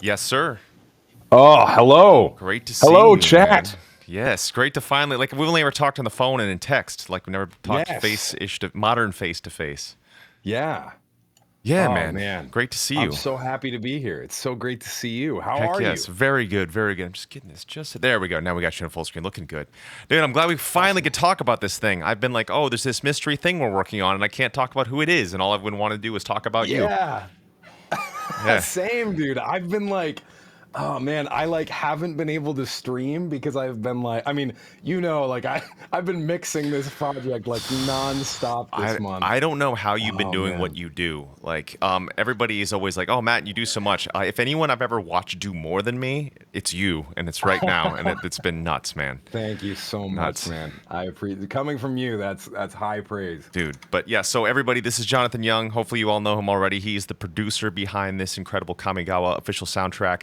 Yes, sir. Oh, hello. Great to see Hello, you, man. chat. Yes, great to finally we've only ever talked on the phone and in text. Like we never talked Yes. face-ish to modern face to face. Yeah. Yeah, Oh, man. man. Great to see I'm you. so happy to be here. It's so great to see you. How Heck are yes. you? Very good, very good. I'm just getting this just there we go. Now we got you on full screen. Looking good. Dude, I'm glad we finally Awesome. could talk about this thing. I've been like, oh, there's this mystery thing we're working on, and I can't talk about who it is, and all I've been wanting to do is talk about you. Yeah. Yeah. Same, dude. I've been like, oh man, I like haven't been able to stream because I've been like, I mean, like I've been mixing this project like nonstop this month. I don't know how you've been Oh doing what man. you do. Like, everybody is always like, "Oh, Matt, you do so much." If anyone I've ever watched do more than me, it's you, and it's right now, and it's been nuts, man, Thank you so much, nuts, man. I appreciate coming from you. That's high praise. dude. But yeah, so everybody, this is Jonathan Young. Hopefully, you all know him already. He's the producer behind this incredible Kamigawa official soundtrack.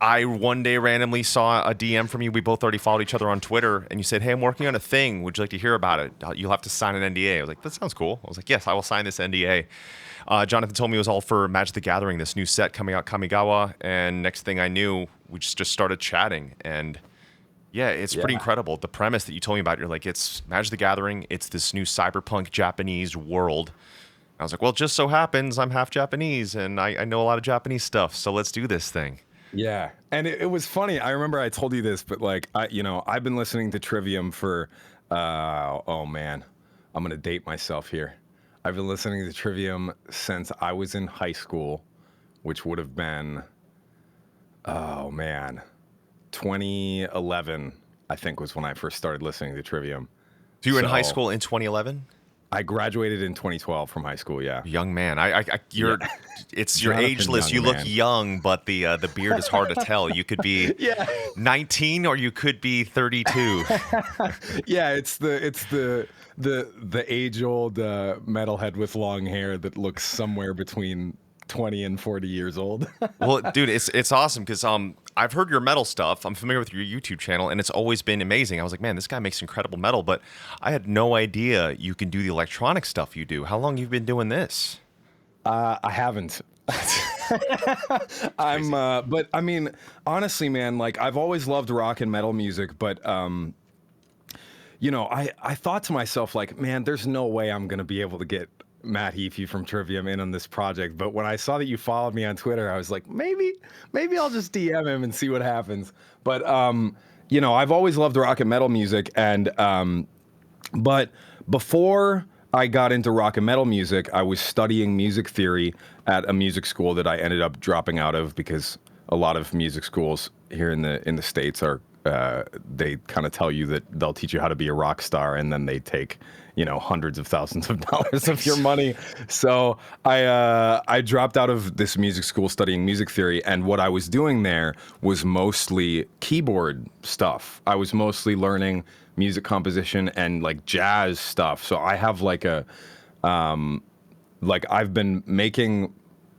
I one day randomly saw a DM from you. We both already followed each other on Twitter, and you said, "Hey, I'm working on a thing. Would you like to hear about it? You'll have to sign an NDA." I was like, "That sounds cool." I was like, "Yes, I will sign this NDA." Jonathan told me it was all for Magic the Gathering, this new set coming out, Kamigawa, and next thing I knew, we just started chatting, and yeah, it's pretty Yeah. incredible. The premise that you told me about, you're like, it's Magic the Gathering, it's this new cyberpunk Japanese world. I was like, well, it just so happens I'm half Japanese, and I know a lot of Japanese stuff, so let's do this thing. Yeah, and it was funny. I remember I told you this, but like I've been listening to Trivium for, oh man, I'm gonna date myself here. I've been listening to Trivium since I was in high school, which would have been, oh man, 2011. I think was when I first started listening to Trivium. So you were in high So school in 2011? I graduated in 2012 from high school. Yeah, Young man, yeah, you're Jonathan ageless. You Young, look man. young, but the beard is hard to tell. You could be Yeah. 19 or you could be 32. Yeah, it's the age old metalhead with long hair that looks somewhere between 20 and 40 years old. Well, dude, it's awesome because I've heard your metal stuff. I'm familiar with your YouTube channel, and it's always been amazing. I was like, man, this guy makes incredible metal, but I had no idea you can do the electronic stuff you do. How long you been doing this? I haven't. Crazy. But I mean, honestly, man, like I've always loved rock and metal music, but I thought to myself, like, man, there's no way I'm gonna be able to get Matt Heafy from Trivium in on this project. But when I saw that you followed me on Twitter, I was like, maybe I'll just DM him and see what happens. But I've always loved rock and metal music, and but before I got into rock and metal music, I was studying music theory at a music school that I ended up dropping out of because a lot of music schools here in the states are they kind of tell you that they'll teach you how to be a rock star, and then they take hundreds of thousands of dollars of your money. So I dropped out of this music school studying music theory, and what I was doing there was mostly keyboard stuff. I was mostly learning music composition and like jazz stuff. So I have like I've been making,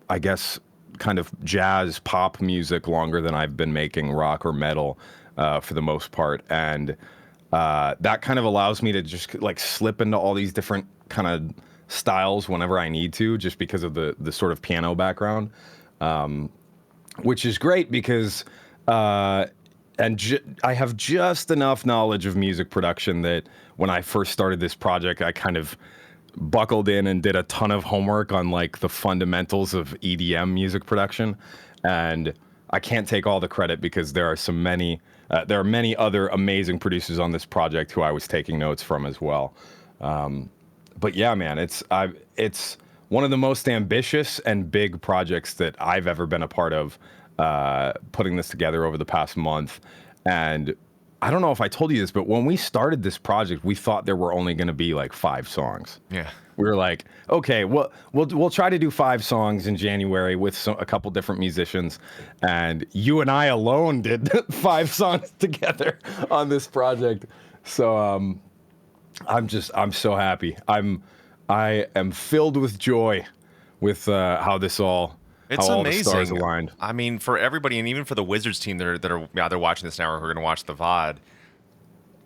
I guess, kind of jazz pop music longer than I've been making rock or metal for the most part, and that kind of allows me to just like slip into all these different kind of styles whenever I need to, just because of the sort of piano background, which is great because I have just enough knowledge of music production that when I first started this project, I kind of buckled in and did a ton of homework on like the fundamentals of EDM music production, and I can't take all the credit because there are many other amazing producers on this project who I was taking notes from as well. But yeah, man, it's one of the most ambitious and big projects that I've ever been a part of. Putting this together over the past month, and I don't know if I told you this, but when we started this project, we thought there were only going to be like 5 songs. Yeah. We were like, okay, we'll try to do 5 songs in January with a couple different musicians, and you and I alone did 5 songs together on this project. So I'm so happy. I am filled with joy with how It's all the stars amazing. aligned. I mean, for everybody, and even for the Wizards team that are watching this now or who are going to watch the VOD,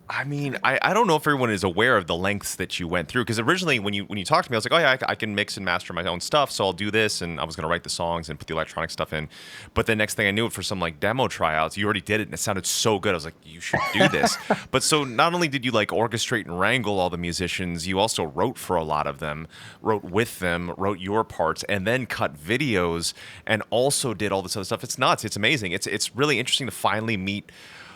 I mean, I don't know if everyone is aware of the lengths that you went through, because originally when you talked to me, I was like, oh yeah, I can mix and master my own stuff, so I'll do this, and I was gonna write the songs and put the electronic stuff in. But the next thing I knew, for some like demo tryouts, you already did it, and it sounded so good. I was like, you should do this. But so not only did you like orchestrate and wrangle all the musicians, you also wrote for a lot of them, wrote with them, wrote your parts, and then cut videos, and also did all this other stuff. It's nuts. It's amazing. It's really interesting to finally meet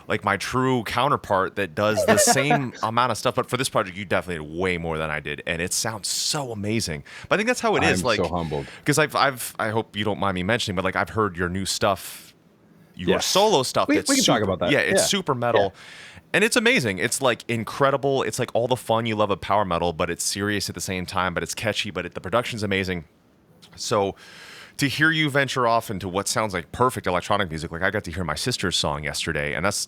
like my true counterpart that does the same amount of stuff. But for this project, you definitely did way more than I did, and it sounds so amazing. But I think that's how it is. I'm Like, so humbled. because I hope you don't mind me mentioning, but like I've heard your new stuff, your Yes. solo stuff. We That's can talk about that. Yeah, it's Yeah. super metal. And it's amazing. It's like incredible. It's like all the fun you love of power metal, but it's serious at the same time. But it's catchy. But the production's amazing. So to hear you venture off into what sounds like perfect electronic music, like I got to hear my sister's song yesterday, and that's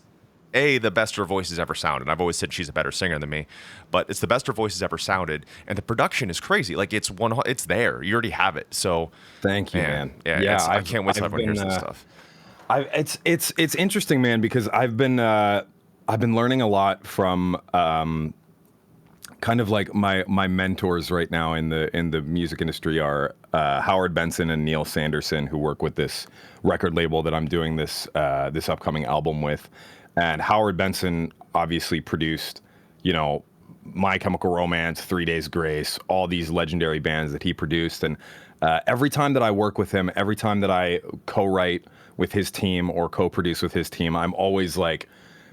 the best her voice has ever sounded. I've always said she's a better singer than me, but it's the best her voice has ever sounded, and the production is crazy. Like it's there. You already have it. So Thank you, man. Yeah, I can't wait till everyone hears this stuff. It's interesting, man, because I've been learning a lot from kind of like my mentors right now in the music industry are Howard Benson and Neil Sanderson, who work with this record label that I'm doing this upcoming album with. And Howard Benson obviously produced, My Chemical Romance, 3 Days Grace, all these legendary bands that he produced. And every time that I work with him, every time that I co-write with his team or co-produce with his team, I'm always like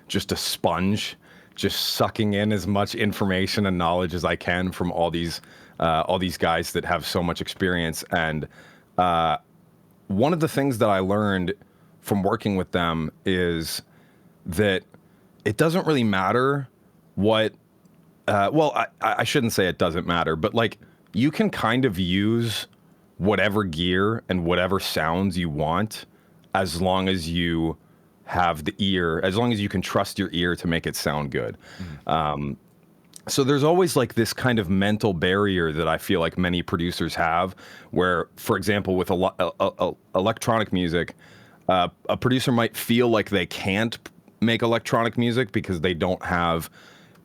just a sponge, just sucking in as much information and knowledge as I can from all these guys that have so much experience. And one of the things that I learned from working with them is that it doesn't really matter what, I shouldn't say it doesn't matter, but like you can kind of use whatever gear and whatever sounds you want as long as you have the ear, as long as you can trust your ear to make it sound good. So there's always like this kind of mental barrier that I feel like many producers have where, for example, with electronic music, a producer might feel like they can't make electronic music because they don't have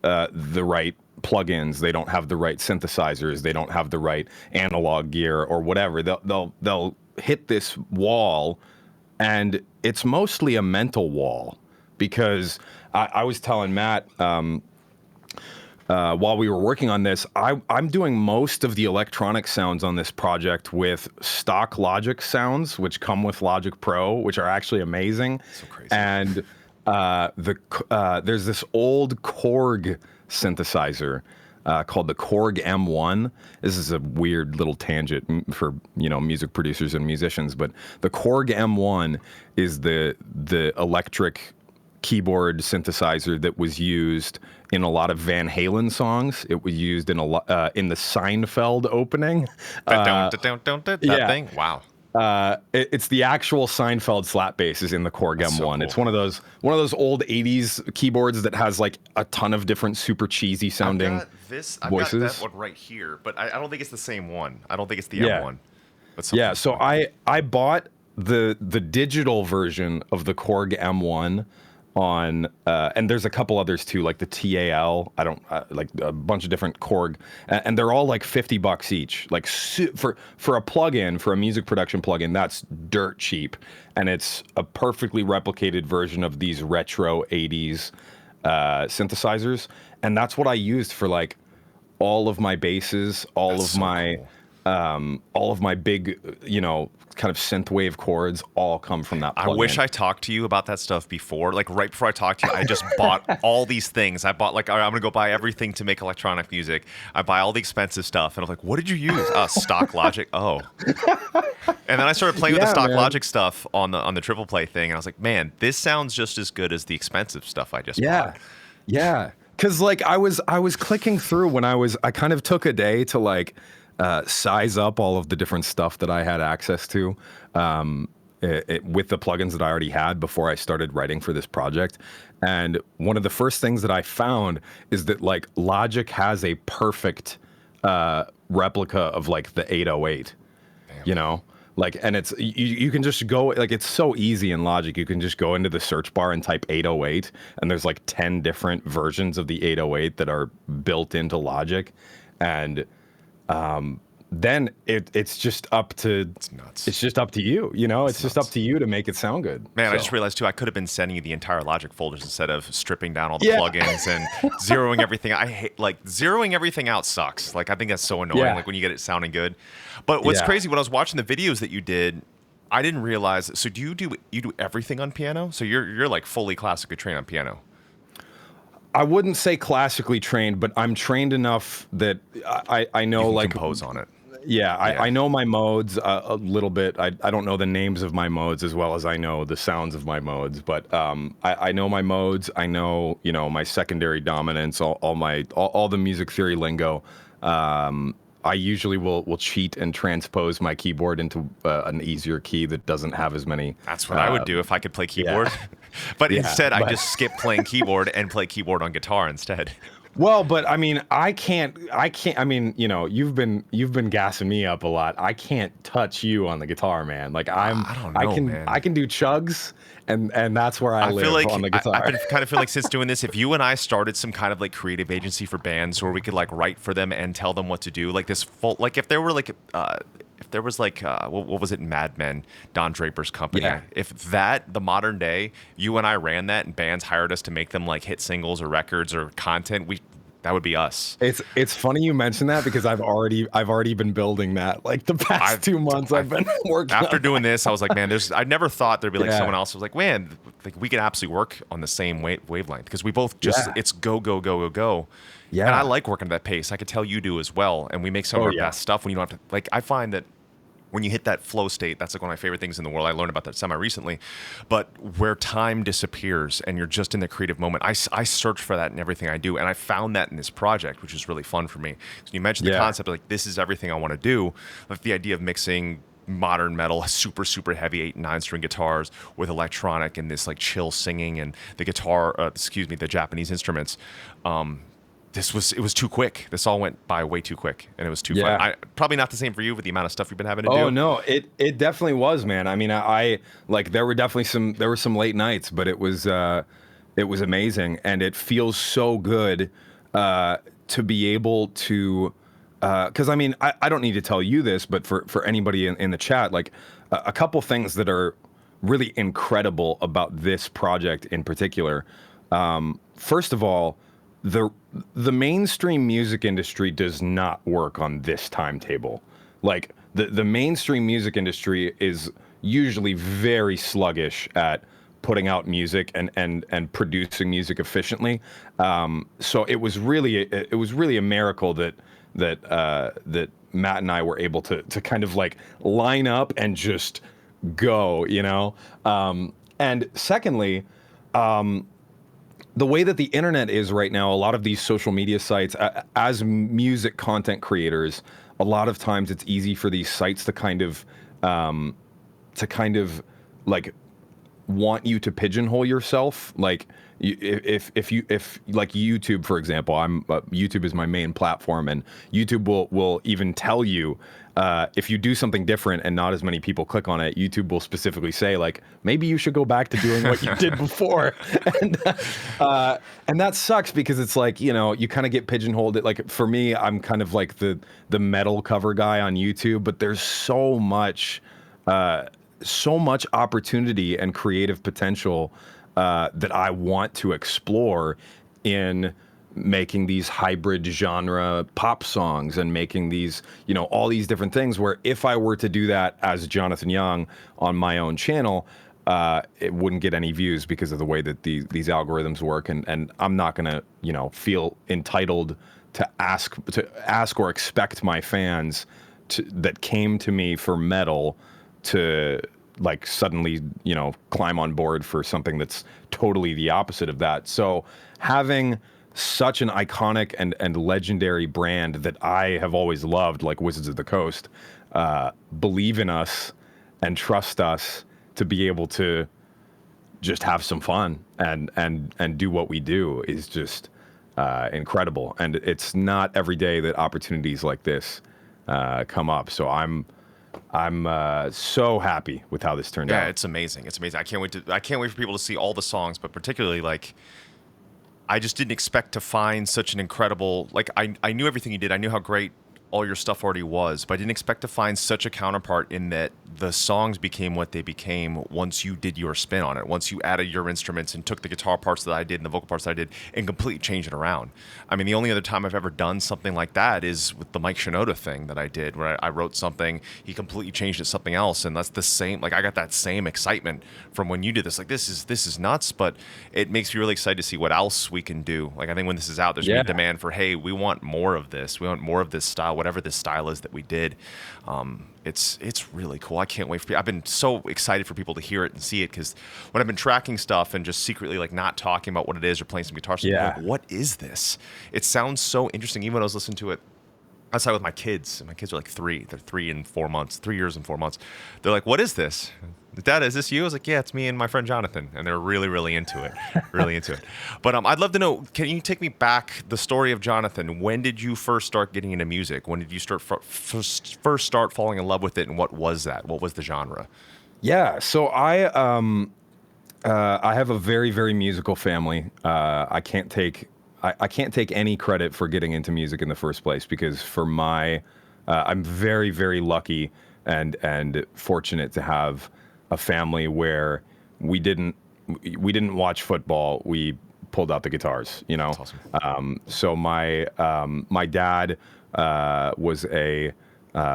the right plugins, they don't have the right synthesizers, they don't have the right analog gear or whatever. They'll hit this wall, and it's mostly a mental wall. Because I was telling Matt while we were working on this, I'm doing most of the electronic sounds on this project with stock Logic sounds, which come with Logic Pro, which are actually amazing. So crazy. And there's this old Korg synthesizer called the Korg M1. This is a weird little tangent for music producers and musicians, but the Korg M1 is the electric keyboard synthesizer that was used in a lot of Van Halen songs. It was used in in the Seinfeld opening. That thing. Wow. It's the actual Seinfeld slap bass is in the Korg M1. so cool. It's one of those old '80s keyboards that has like a ton of different super cheesy sounding voices. I've got that one right here, but I don't think it's the same one. I don't think it's the M1. But Yeah, so I bought the digital version of the Korg M1 on and there's a couple others too, like the TAL. I don't like a bunch of different Korg, and they're all like $50 each. Like for a plugin, for a music production plugin, that's dirt cheap, and it's a perfectly replicated version of these retro '80s synthesizers, and that's what I used for like all of my basses, all of my big, kind of synthwave chords all come from that plugin. I wish I talked to you about that stuff before. Like right before I talked to you, I just bought all these things. I bought like, all right, I'm gonna go buy everything to make electronic music. I buy all the expensive stuff, and I'm like, what did you use? Stock Logic. Oh. And then I started playing with the stock Logic stuff on the triple play thing, and I was like, man, this sounds just as good as the expensive stuff I just bought. Yeah. Cause like I was clicking through when I kind of took a day to like size up all of the different stuff that I had access to with the plugins that I already had before I started writing for this project. And one of the first things that I found is that like Logic has a perfect replica of like the 808. Damn. Like, and it's you can just go, like, it's so easy in Logic. You can just go into the search bar and type 808, and there's like 10 different versions of the 808 that are built into Logic, and then it's just up to It's nuts. it's just up to you. You know, it's just up nuts. to you to make it sound good. Man, I So, just realized too, I could have been sending you the entire Logic folders instead of stripping down all the Yeah. plugins and zeroing everything. I hate like zeroing everything out sucks. Like I think that's so annoying. Yeah. Like when you get it sounding good. But what's Yeah. crazy when I was watching the videos that you did, I didn't realize. So do you do everything on piano? So you're like fully classically trained on piano. I wouldn't say classically trained, but I'm trained enough that I know, You can like, compose on it. yeah, Yeah. I know my modes a little bit. I don't know the names of my modes as well as I know the sounds of my modes, but I know my modes. I know, you know, my secondary dominants, all the music theory lingo. I usually will cheat and transpose my keyboard into an easier key that doesn't have as many. That's what I would do if I could play keyboard. But Yeah, instead, I but- just skip playing keyboard and play keyboard on guitar instead. Well, but I mean, I can't. I mean, you know, you've been gassing me up a lot. I can't touch you on the guitar, man. Like I don't know, man. I can do chugs, and that's where I live feel like on the guitar. I've been kind of feel like since doing this, if you and I started some kind of like creative agency for bands where we could like write for them and tell them what to do, like this full, like if there were like if there was like what was it, Mad Men, Don Draper's company. Yeah. If that the modern day, you and I ran that and bands hired us to make them like hit singles or records or content, that would be us. It's funny you mention that because I've already been building that. Like the past 2 months, I've been working. After on doing this, I was like, man, I never thought there'd be like Yeah. someone else who was like, man, like we could absolutely work on the same wavelength because we both just Yeah. it's go go go go go. Yeah. And I like working at that pace. I could tell you do as well. And we make some of Oh, our yeah. best stuff when you don't have to. Like I find that when you hit that flow state, that's like one of my favorite things in the world. I learned about that semi recently, but where time disappears and you're just in the creative moment, I search for that in everything I do, and I found that in this project, which is really fun for me. So you mentioned the Yeah. concept of like this is everything I want to do, like the idea of mixing modern metal, super heavy 8 and 9 string guitars with electronic and this like chill singing and the guitar, the Japanese instruments. It was too quick. Some all went by way too quick, and it was too Yeah. fun. Probably not the same for you with the amount of stuff you've been having to do. Oh no, it definitely was, man. I mean, I like there were some late nights, but it was amazing, and it feels so good to be able to. Because I mean, I don't need to tell you this, but for anybody in the chat, like a couple things that are really incredible about this project in particular. First of all, the mainstream music industry does not work on this timetable. Like the mainstream music industry is usually very sluggish at putting out music and producing music efficiently. So it was really a miracle that Matt and I were able to kind of like line up and just go, you know. And secondly, the way that the internet is right now, a lot of these social media sites, as music content creators, a lot of times it's easy for these sites to kind of like want you to pigeonhole yourself. Like if like YouTube, for example, YouTube is my main platform, and YouTube will even tell you if you do something different and not as many people click on it, YouTube will specifically say like maybe you should go back to doing what you did before, and that sucks because it's like, you know, you kind of get pigeonholed. Like for me, I'm kind of like the metal cover guy on YouTube, but there's so much opportunity and creative potential that I want to explore in making these hybrid genre pop songs and making these, you know, all these different things, where if I were to do that as Jonathan Young on my own channel, it wouldn't get any views because of the way that these algorithms work. And I'm not going to, you know, feel entitled to ask or expect my fans that came to me for metal to like suddenly, you know, climb on board for something that's totally the opposite of that. So having such an iconic and legendary brand that I have always loved, like Wizards of the Coast, believe in us and trust us to be able to just have some fun and do what we do is just incredible. And it's not every day that opportunities like this come up. So I'm I'm so happy with how this turned Yeah, out. it's amazing. It's amazing. I can't wait for people to see all the songs, but particularly like I just didn't expect to find such an incredible like I knew everything you did. I knew how great all your stuff already was, but I didn't expect to find such a counterpart in that the songs became what they became once you did your spin on it. Once you added your instruments and took the guitar parts that I did and the vocal parts that I did and completely changed it around. I mean, the only other time I've ever done something like that is with the Mike Shinoda thing that I did, where I wrote something, he completely changed it to something else, and that's the same. Like I got that same excitement from when you did this. Like this is nuts, but it makes me really excited to see what else we can do. Like I think when this is out, there's gonna Yeah. be demand for, hey, we want more of this. We want more of this style, whatever this style is that we did. It's really cool. I can't wait for. I've been so excited for people to hear it and see it because when I've been tracking stuff and just secretly like not talking about what it is or playing some guitar stuff, I'm Yeah. like, what is this? It sounds so interesting. Even when I was listening to it outside with my kids, and my kids are like 3. They're 3 and 4 months, 3 years and 4 months. They're like, "What is this? Dad, is this you?" I was like, "Yeah, it's me and my friend Jonathan," and they're really, really into it, really into it. But I'd love to know. Can you take me back the story of Jonathan? When did you first start getting into music? When did you first start falling in love with it, and what was that? What was the genre? Yeah. So I have a very, very musical family. I can't take any credit for getting into music in the first place because I'm very, very lucky and fortunate to have a family where we didn't we didn't watch football. We pulled out the guitars, you know. That's awesome. So my dad was a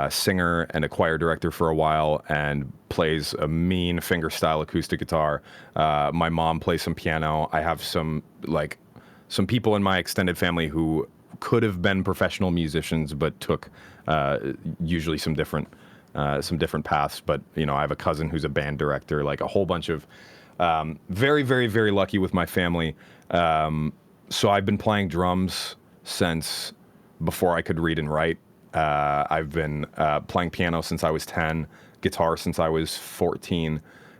singer and a choir director for a while and plays a mean fingerstyle acoustic guitar. My mom plays some piano. I have some people in my extended family who could have been professional musicians but took usually some different paths. But you know, I have a cousin who's a band director. Like a whole bunch of very, very, very lucky with my family. So I've been playing drums since before I could read and write. I've been playing piano since I was 10, guitar since I was 14,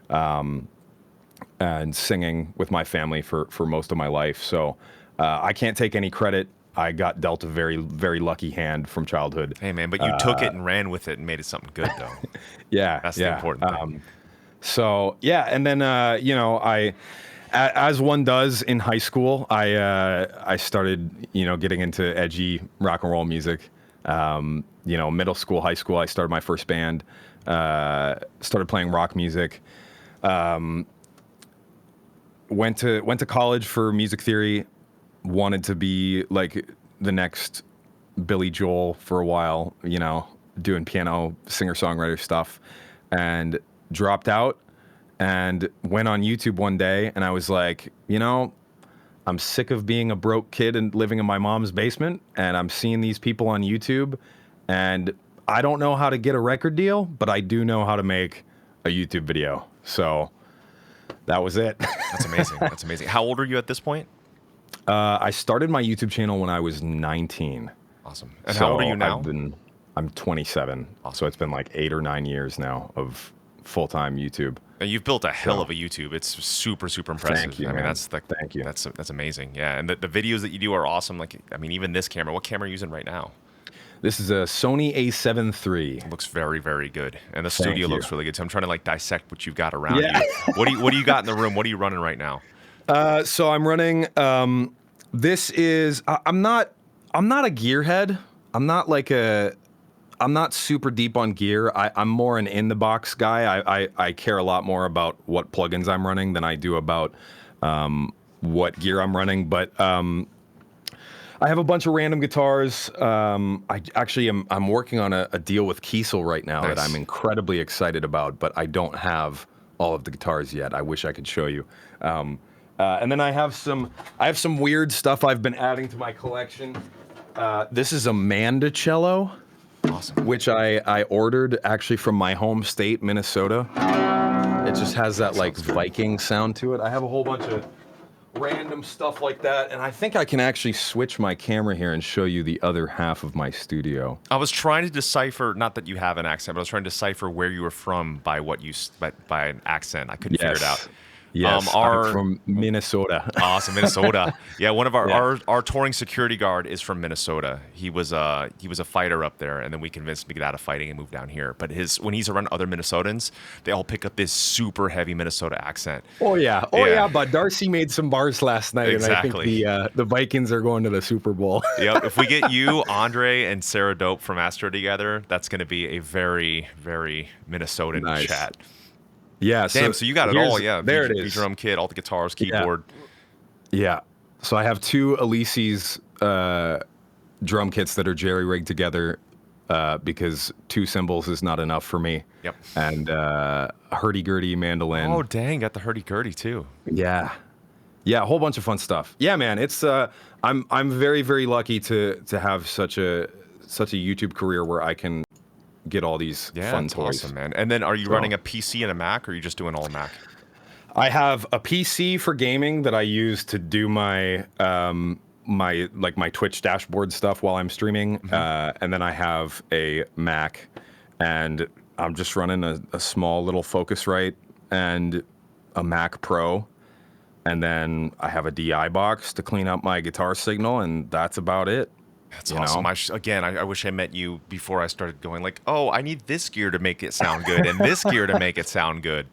and singing with my family for most of my life. So I can't take any credit. I got dealt a very, very lucky hand from childhood. Hey man, but you took it and ran with it and made it something good though. Yeah, That's the yeah. important thing. So yeah, and then you know, as one does in high school, I started, you know, getting into edgy rock and roll music. You know, middle school, high school, I started my first band. Started playing rock music. Went to college for music theory. Wanted to be like the next Billy Joel for a while, you know, doing piano, singer-songwriter stuff, and dropped out and went on YouTube one day, and I was like, you know, I'm sick of being a broke kid and living in my mom's basement, and I'm seeing these people on YouTube, and I don't know how to get a record deal, but I do know how to make a YouTube video. So that was it. That's amazing. That's amazing. How old are you at this point? I started my YouTube channel when I was 19. Awesome. And how old are you now? I'm 27. Awesome. So it's been like 8 or 9 years now of full-time YouTube. And you've built a hell of a YouTube. It's super, super impressive. Thank you, I mean, man. thank you. That's amazing. Yeah, and the videos that you do are awesome. Like, I mean, even this camera. What camera are you using right now? This is a Sony A7 III. Looks very, very good, and the Thank studio you. looks really good. So I'm trying to like dissect what you've got around Yeah. you. What do you got in the room? What are you running right now? So I'm running. This is. I'm not a gearhead. I'm not super deep on gear. I'm more an in the box guy. I care a lot more about what plugins I'm running than I do about what gear I'm running. But I have a bunch of random guitars. I'm working on a deal with Kiesel right now that Nice. I'm incredibly excited about, but I don't have all of the guitars yet. I wish I could show you. And then I have some weird stuff I've been adding to my collection. This is a Mandocello, Awesome. which I ordered actually from my home state, Minnesota. It just has that like sounds good. Viking sound to it. I have a whole bunch of random stuff like that, and I think I can actually switch my camera here and show you the other half of my studio. I was trying to decipher, not that you have an accent, but I was trying to decipher where you were from by by an accent. I couldn't figure it out. Yes, I'm Our from Minnesota. Awesome, Minnesota. Yeah, one of our, Yeah. our touring security guard is from Minnesota. He was a fighter up there, and then we convinced him to get out of fighting and move down here. But his when he's around other Minnesotans, they all pick up this super heavy Minnesota accent. Oh yeah, oh Yeah, yeah. But Darcy made some bars last night, and I think exactly. the Vikings are going to the Super Bowl. Yep. If we get you, Andre, and Sarah Dope from Astro together, that's going to be a very, very Minnesotan Nice. chat. Yeah. Damn, so you got it all, yeah. There it V is. drum kit, all the guitars, Yeah. keyboard. Yeah. So I have two Elise's drum kits that are jerry rigged together because two cymbals is not enough for me. Yep. And hurdy-gurdy mandolin. Oh, dang, got the hurdy-gurdy too. Yeah. Yeah, a whole bunch of fun stuff. Yeah, man, it's I'm very, very lucky to have such a YouTube career where I can get all these Yeah, fun that's toys. awesome, man. And then are you So- running a PC and a Mac, or are you just doing all Mac? I have a PC for gaming that I use to do my my Twitch dashboard stuff while I'm streaming, and then I have a Mac, and I'm just running a small little Focusrite and a Mac Pro, and then I have a DI box to clean up my guitar signal, and that's about it. That's You awesome. know? I wish I met you before I started going like, oh, I need this gear to make it sound good and this gear to make it sound good.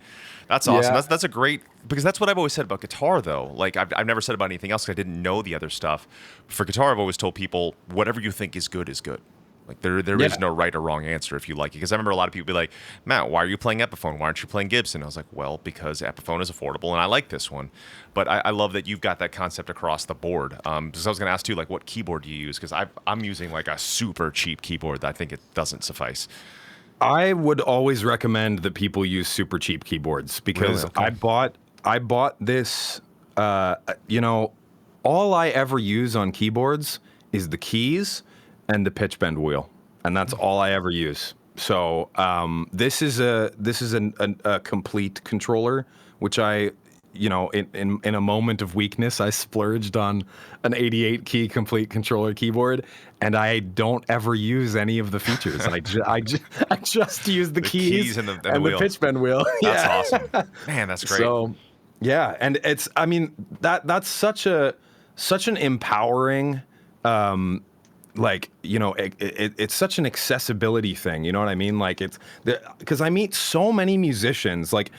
That's awesome. Yeah. That's a great, because that's what I've always said about guitar though. Like I've never said about anything else 'cause I didn't know the other stuff. For guitar, I've always told people whatever you think is good is good. Like there is Yeah. no right or wrong answer if you like it. Because I remember a lot of people be like, Matt, why are you playing Epiphone? Why aren't you playing Gibson? I was like, well, because Epiphone is affordable and I like this one. But I love that you've got that concept across the board. Because I was going to ask too, like, what keyboard do you use? Because I'm using like a super cheap keyboard that I think it doesn't suffice. I would always recommend that people use super cheap keyboards because Really? Okay. I bought this. You know, all I ever use on keyboards is the keys and the pitch bend wheel, and that's all I ever use. So this is a complete controller, which I, you know, in a moment of weakness, I splurged on an 88 key complete controller keyboard, and I don't ever use any of the features. I just use the keys and the and wheel. the pitch bend wheel. That's Yeah. awesome. Man, that's great. So, yeah, and it's I mean that's such an empowering like, you know, it's such an accessibility thing, you know what I mean? Like it's because I meet so many musicians, like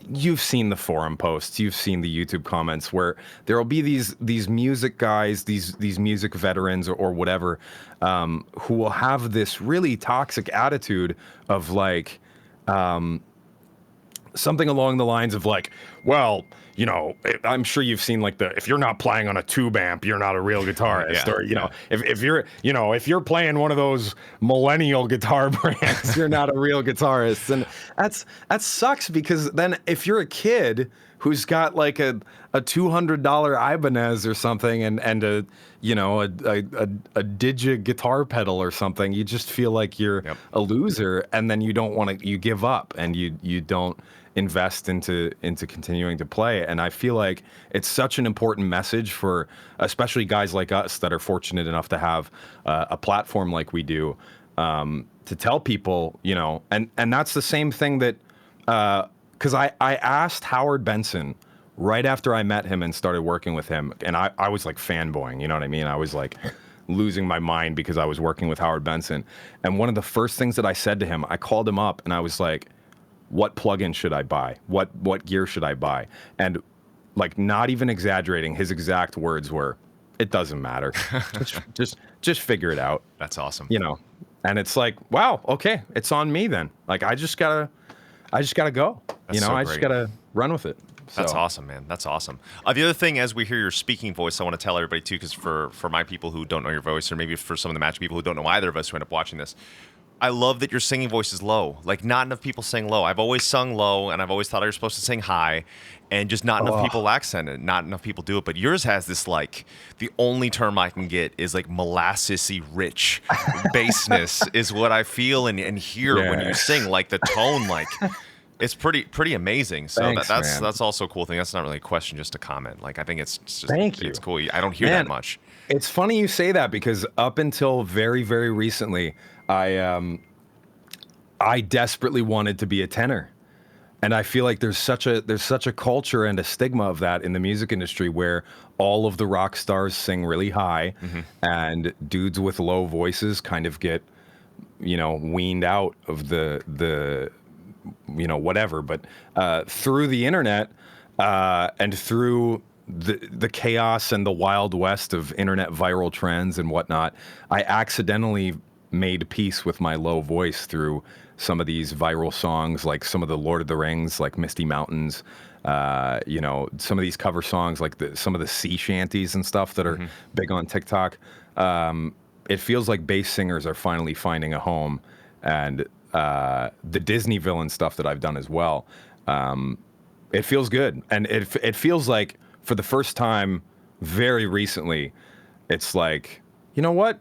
you've seen the forum posts, you've seen the YouTube comments where there'll be these music guys, these music veterans or whatever, who will have this really toxic attitude of like something along the lines of like, well, you know, I'm sure you've seen like if you're not playing on a tube amp, you're not a real guitarist. Yeah, Or, you know, if you're, you know, if you're playing one of those millennial guitar brands, you're not a real guitarist. And that sucks because then if you're a kid who's got like a $200 Ibanez or something and a, you know, a Digi guitar pedal or something, you just feel like you're a loser, and then you don't want to, you give up and you don't invest into continuing to play. And I feel like it's such an important message for especially guys like us that are fortunate enough to have a platform like we do, to tell people, you know, and that's the same thing that because I asked Howard Benson right after I met him and started working with him, and I was like fanboying, you know what I mean? I was like losing my mind because I was working with Howard Benson. And one of the first things that I said to him, I called him up and I was like, what plugin should I buy? What gear should I buy? And like, not even exaggerating, his exact words were, it doesn't matter. just figure it out. That's awesome. You know? And it's like, wow, okay, it's on me then. Like I just gotta go. That's you know, so I just great. gotta run with it. That's So, awesome, man. That's awesome. The other thing, as we hear your speaking voice, I want to tell everybody too, because for my people who don't know your voice, or maybe for some of the match people who don't know either of us who end up watching this, I love that your singing voice is low. Like, not enough people sing low. I've always sung low, and I've always thought I was supposed to sing high, and just not enough people accent it. Not enough people do it. But yours has this, like, the only term I can get is, like, molassesy rich bassness is what I feel and hear when you sing. Like, the tone, like, it's pretty amazing. So Thanks, man. that's also a cool thing. That's not really a question, just a comment. Like, I think it's just, Thank you. It's cool. I don't hear Man, that much. It's funny you say that because up until very, very recently, I desperately wanted to be a tenor. And I feel like there's such a culture and a stigma of that in the music industry where all of the rock stars sing really high, and dudes with low voices kind of get, weaned out of the whatever. But through the internet, and through the chaos and the wild west of internet viral trends and whatnot, I accidentally made peace with my low voice through some of these viral songs, like some of the Lord of the Rings, like Misty Mountains, some of these cover songs, like some of the sea shanties and stuff that are big on TikTok. It feels like bass singers are finally finding a home, and the Disney villain stuff that I've done as well. It feels good, and it feels like for the first time, very recently, it's like, you know what?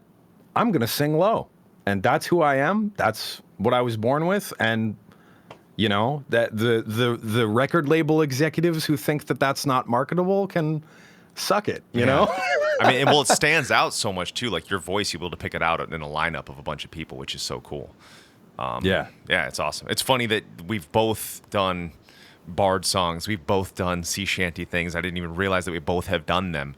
I'm gonna sing low, and that's who I am. That's what I was born with, and that the record label executives who think that that's not marketable can suck it. You know. I mean, well, it stands out so much too. Like your voice, you're able to pick it out in a lineup of a bunch of people, which is so cool. Yeah, it's awesome. It's funny that we've both done bard songs. We've both done sea shanty things. I didn't even realize that we both have done them.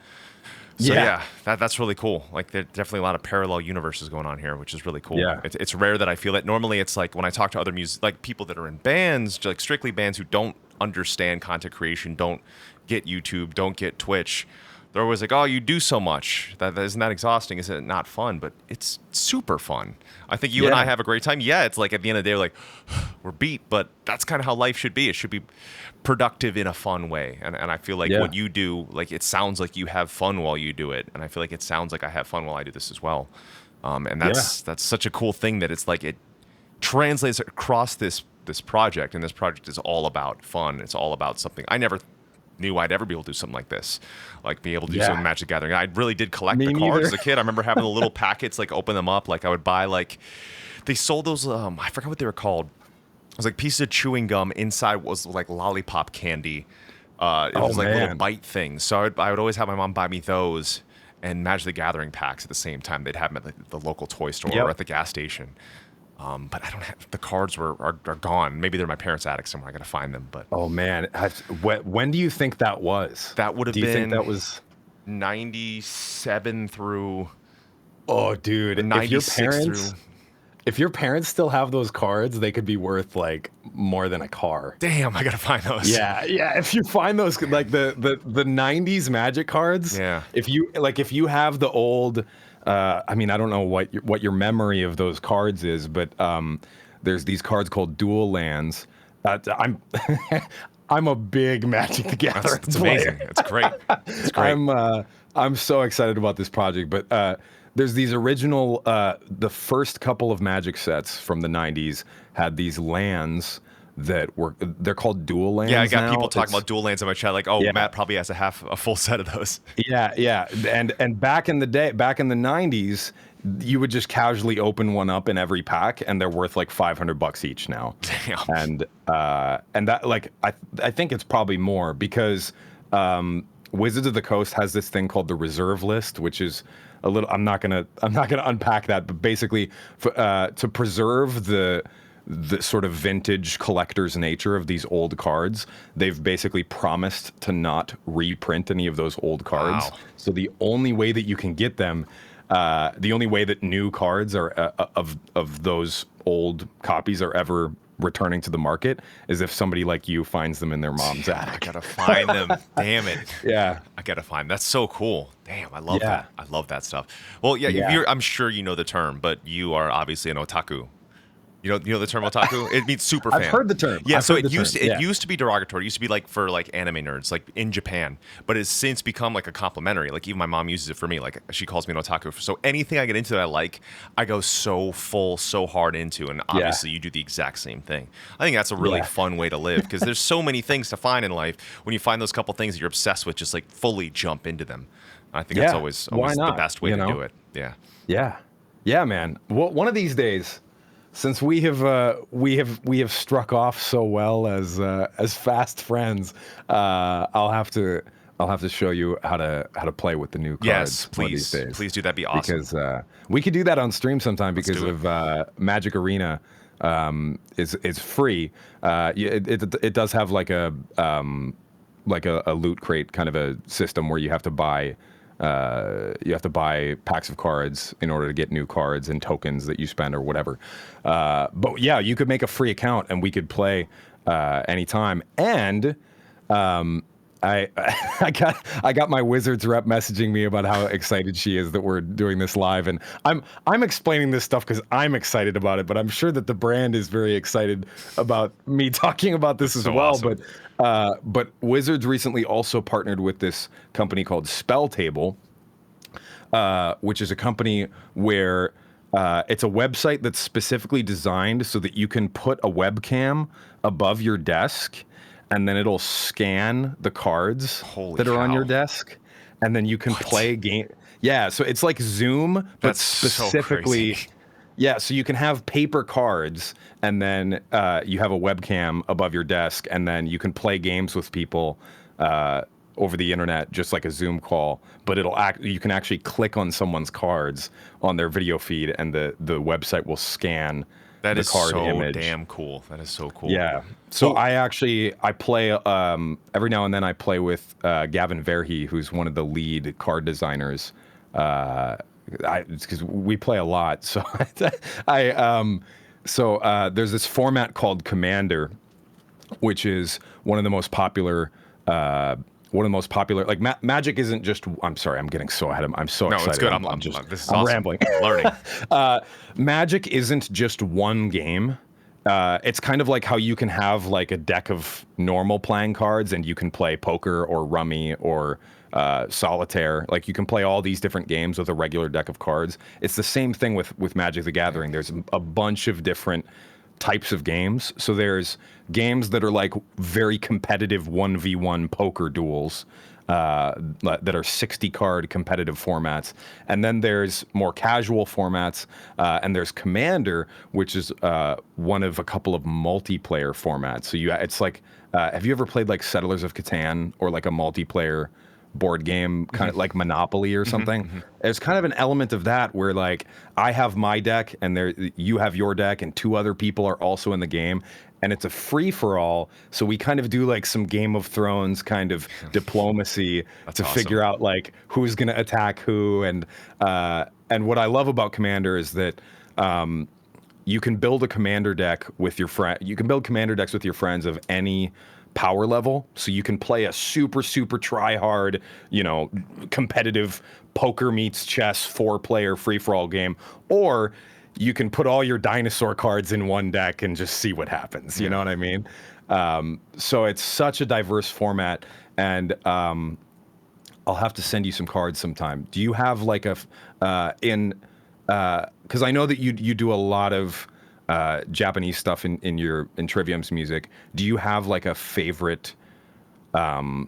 So that's really cool. Like there's definitely a lot of parallel universes going on here, which is really cool. Yeah. It's rare that I feel that. Normally it's like when I talk to other music, like people that are in bands, like strictly bands who don't understand content creation, don't get YouTube, don't get Twitch. They're always like, oh, you do so much. Isn't that exhausting? Is it not fun? But it's super fun. I think you and I have a great time. Yeah, it's like at the end of the day, we're like, we're beat, but that's kind of how life should be. It should be productive in a fun way. And I feel like what you do, like it sounds like you have fun while you do it. And I feel like it sounds like I have fun while I do this as well. And that's such a cool thing that it's like it translates across this project. And this project is all about fun. It's all about something I never knew I'd ever be able to do something like this, like be able to do something Magic Gathering. I really did collect the cards as a kid. I remember having the little packets, like open them up. Like I would buy, like they sold those. I forgot what they were called. It was like pieces of chewing gum. Inside was like lollipop candy. It was like little bite things. So I would always have my mom buy me those and Magic the Gathering packs at the same time. They'd have them at the local toy store or at the gas station. But I don't have the cards are gone. Maybe they're in my parents' attic somewhere. I got to find them. But man, when do you think that was? That would have been. Do you think that was 97 through? Oh, dude, 96 through. If your parents still have those cards, they could be worth like more than a car. Damn, I gotta find those. Yeah. If you find those, like the 90s Magic cards. Yeah. If you have the old. I mean, I don't know what your memory of those cards is, but there's these cards called Dual Lands. I'm I'm a big Magic the Gathering That's player. amazing. It's great. It's great. I'm so excited about this project, but there's these original the first couple of Magic sets from the 90s had these lands that they're called dual lands. Yeah, I got people talking about dual lands in my chat, like, oh, Matt probably has a full set of those. Yeah. And back in the day, back in the 90s, you would just casually open one up in every pack, and they're worth like $500 each now. Damn. And that, like, I think it's probably more because Wizards of the Coast has this thing called the reserve list, which is a little. I'm not gonna unpack that, but basically, to preserve the sort of vintage collector's nature of these old cards, they've basically promised to not reprint any of those old cards. Wow. So the only way that you can get them, the only way that new cards are of those old copies are ever returning to the market is if somebody like you finds them in their mom's attic. I gotta find them. Damn it. Yeah. I gotta find them. That's so cool. Damn, I love that. I love that stuff. Well, yeah. I'm sure you know the term, but you are obviously an otaku. You know the term otaku? It means super fan. I've heard the term. Yeah, so it used to be derogatory. It used to be like for like anime nerds, like in Japan. But it's since become like a complimentary. Like even my mom uses it for me. Like she calls me an otaku. So anything I get into that I like, I go so hard into. And obviously you do the exact same thing. I think that's a really fun way to live because there's so many things to find in life. When you find those couple things that you're obsessed with, just like fully jump into them. I think that's always the best way to do it. Yeah. Yeah, man. Well, one of these days, since we have struck off so well as fast friends, I'll have to show you how to play with the new cards. Yes, please do. That'd be awesome. Because we could do that on stream sometime because of Magic Arena. is free. It does have like a loot crate kind of a system where you have to buy packs of cards in order to get new cards and tokens that you spend or whatever. But yeah, you could make a free account and we could play anytime. And I I got my Wizards rep messaging me about how excited she is that we're doing this live, and I'm explaining this stuff because I'm excited about it, but I'm sure that the brand is very excited about me talking about this as So well. awesome. But Wizards recently also partnered with this company called Spell Table, which is a company where it's a website that's specifically designed so that you can put a webcam above your desk and then it'll scan the cards Holy that are on your cow. desk, and then you can play game. Yeah, so it's like Zoom, but That's so specifically, crazy. yeah. So you can have paper cards, and then you have a webcam above your desk, and then you can play games with people over the internet, just like a Zoom call. But you can actually click on someone's cards on their video feed, and the website will scan That the is card so image. damn cool. That is so cool. Yeah. So Well, I play every now and then I play with Gavin Verhey, who's one of the lead card designers. Because we play a lot. So there's this format called Commander, which is one of the most popular. Like Magic isn't just. I'm sorry, I'm getting so ahead of. I'm so no, excited. it's good. This is awesome. Rambling. Learning. Magic isn't just one game. It's kind of like how you can have like a deck of normal playing cards and you can play poker or rummy or solitaire. Like you can play all these different games with a regular deck of cards. It's the same thing with Magic the Gathering. There's a bunch of different types of games. So there's games that are like very competitive 1v1 poker duels that are 60 card competitive formats. And then there's more casual formats. And there's Commander, which is one of a couple of multiplayer formats. So it's like, have you ever played like Settlers of Catan or like a multiplayer board game, kind of like Monopoly or something? There's kind of an element of that where like I have my deck and you have your deck and two other people are also in the game. And it's a free for all, so we kind of do like some Game of Thrones kind of diplomacy to awesome. figure out like who's gonna attack who. And what I love about Commander is that you can build a commander deck with your friend. You can build commander decks with your friends of any power level, so you can play a super try hard, competitive poker meets chess 4-player free for all game, or you can put all your dinosaur cards in one deck and just see what happens. You know what I mean? So it's such a diverse format, and I'll have to send you some cards sometime. Do you have like because I know that you do a lot of Japanese stuff in Trivium's music. Do you have like a favorite, I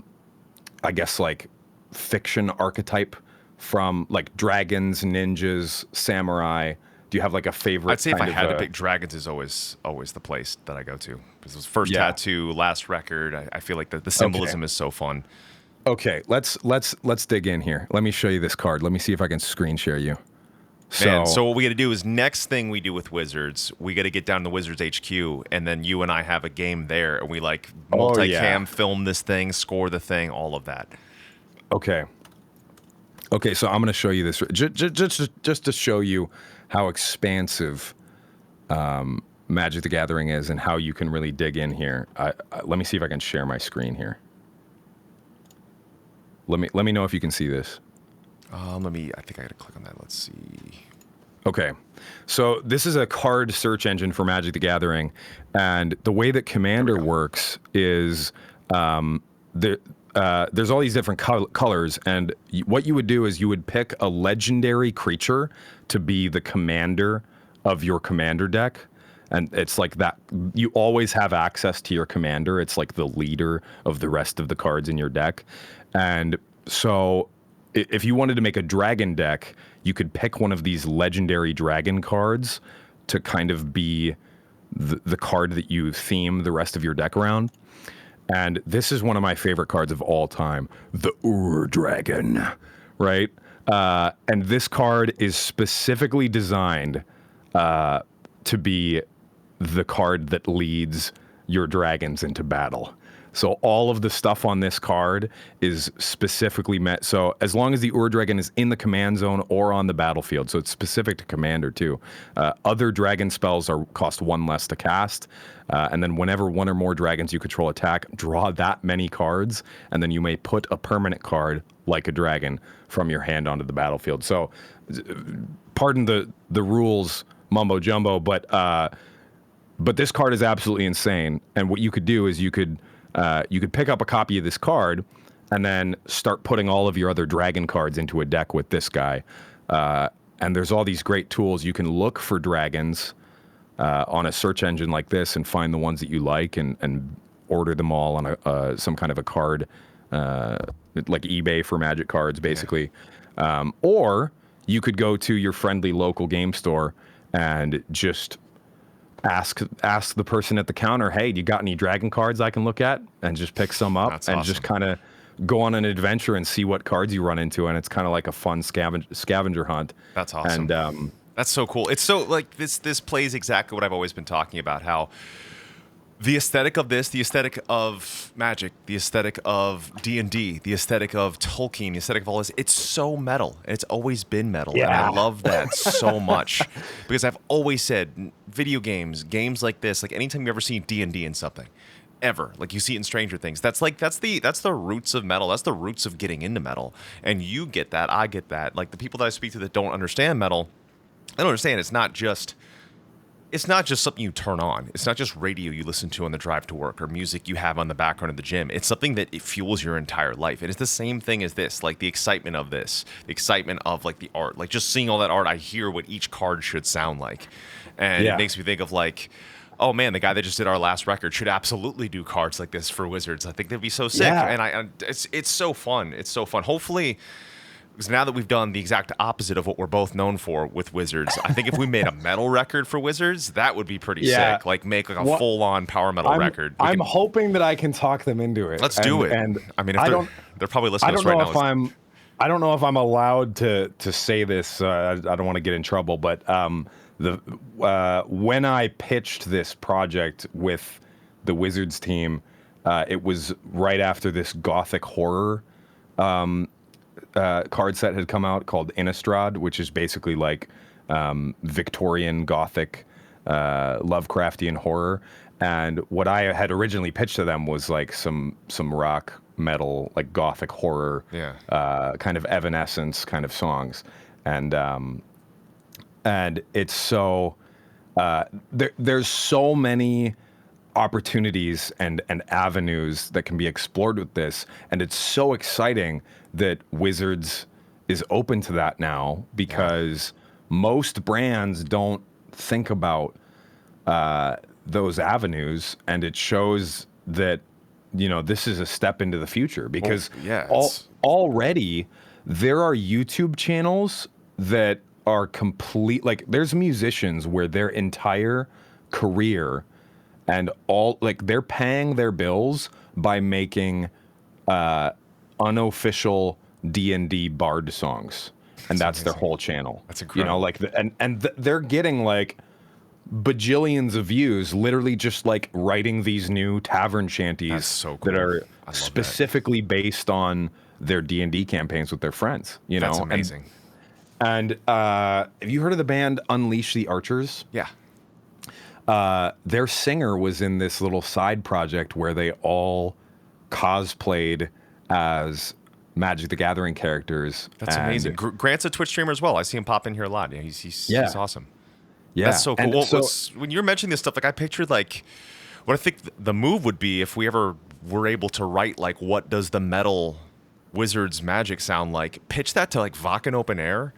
guess like fiction archetype from like dragons, ninjas, samurai? Do you have like a favorite? I'd say if I had to pick, dragons is always the place that I go to, because it was first tattoo, last record. I feel like the symbolism is so fun. Okay, let's dig in here. Let me show you this card. Let me see if I can screen share you. So what we got to do is, next thing we do with Wizards, we got to get down to Wizards HQ, and then you and I have a game there, and we like multicam film this thing, score the thing, all of that. Okay, so I'm going to show you this just to show you how expansive Magic the Gathering is and how you can really dig in here. Let me see if I can share my screen here. Let me know if you can see this. I think I got to click on that. Let's see. Okay, so this is a card search engine for Magic the Gathering, and the way that Commander works is there's all these different colors, and what you would do is you would pick a legendary creature to be the commander of your commander deck. And it's like that, you always have access to your commander. It's like the leader of the rest of the cards in your deck. And so if you wanted to make a dragon deck, you could pick one of these legendary dragon cards to kind of be the card that you theme the rest of your deck around. And this is one of my favorite cards of all time, the Ur-Dragon, right? And this card is specifically designed to be the card that leads your dragons into battle. So all of the stuff on this card is specifically meant. So as long as the Ur-Dragon is in the command zone or on the battlefield, so it's specific to commander too. Other dragon spells cost 1 less to cast. And then whenever 1 or more dragons you control attack, draw that many cards, and then you may put a permanent card like a dragon from your hand onto the battlefield. So pardon the rules mumbo jumbo, but this card is absolutely insane. And what you could do is you could pick up a copy of this card and then start putting all of your other dragon cards into a deck with this guy. And there's all these great tools. You can look for dragons on a search engine like this and find the ones that you like and order them all on some kind of a card, like eBay for Magic cards, basically. Yeah. Or you could go to your friendly local game store and just ask the person at the counter, hey, do you got any dragon cards I can look at? And just pick some up. That's and awesome. Just kind of go on an adventure and see what cards you run into. And it's kind of like a fun scavenger hunt. That's awesome. And that's so cool. It's so like this plays exactly what I've always been talking about, how the aesthetic of this, the aesthetic of Magic, the aesthetic of D&D, the aesthetic of Tolkien, the aesthetic of all this, it's so metal. It's always been metal. Yeah. And I love that so much because I've always said video games like this, like anytime you ever see D&D in something, ever, like you see it in Stranger Things, that's the roots of metal. That's the roots of getting into metal. And you get that, I get that. Like the people that I speak to that don't understand metal, I don't understand. It's not just something you turn on. It's not just radio you listen to on the drive to work or music you have on the background of the gym. It's something that it fuels your entire life. And it's the same thing as this, like the excitement of this, the excitement of like the art, like just seeing all that art. I hear what each card should sound like. And it makes me think of like, oh man, the guy that just did our last record should absolutely do cards like this for Wizards. I think that'd be so sick. Yeah. And it's so fun. It's so fun. Hopefully, because now that we've done the exact opposite of what we're both known for with Wizards, I think if we made a metal record for Wizards, that would be pretty sick. Like make like a full-on power metal record. I'm hoping that I can talk them into it. Let's do it. And I mean, if they're probably listening to us right now. I don't know if I'm allowed to say this. I don't want to get in trouble, but when I pitched this project with the Wizards team, it was right after this gothic horror card set had come out called Innistrad, which is basically like Victorian Gothic Lovecraftian horror. And what I had originally pitched to them was like some rock metal, like Gothic horror, kind of Evanescence kind of songs. And it's so there's so many opportunities and avenues that can be explored with this, and it's so exciting that Wizards is open to that now, because most brands don't think about those avenues, and it shows that, you know, this is a step into the future, because already there are YouTube channels that are complete, like there's musicians where their entire career and all, like they're paying their bills by making unofficial D&D bard songs, and that's their whole channel. That's incredible. You know, like they're getting like bajillions of views, literally just like writing these new tavern shanties that are specifically based on their D&D campaigns with their friends. You know, that's amazing. And have you heard of the band Unleash the Archers? Yeah. Their singer was in this little side project where they all cosplayed as Magic the Gathering characters. That's amazing. Grant's a Twitch streamer as well. I see him pop in here a lot. Yeah, he's awesome. Yeah, that's so cool. Well, when you're mentioning this stuff, like I pictured like what I think the move would be if we ever were able to write like what does the metal Wizards Magic sound like? Pitch that to like Vakken Open Air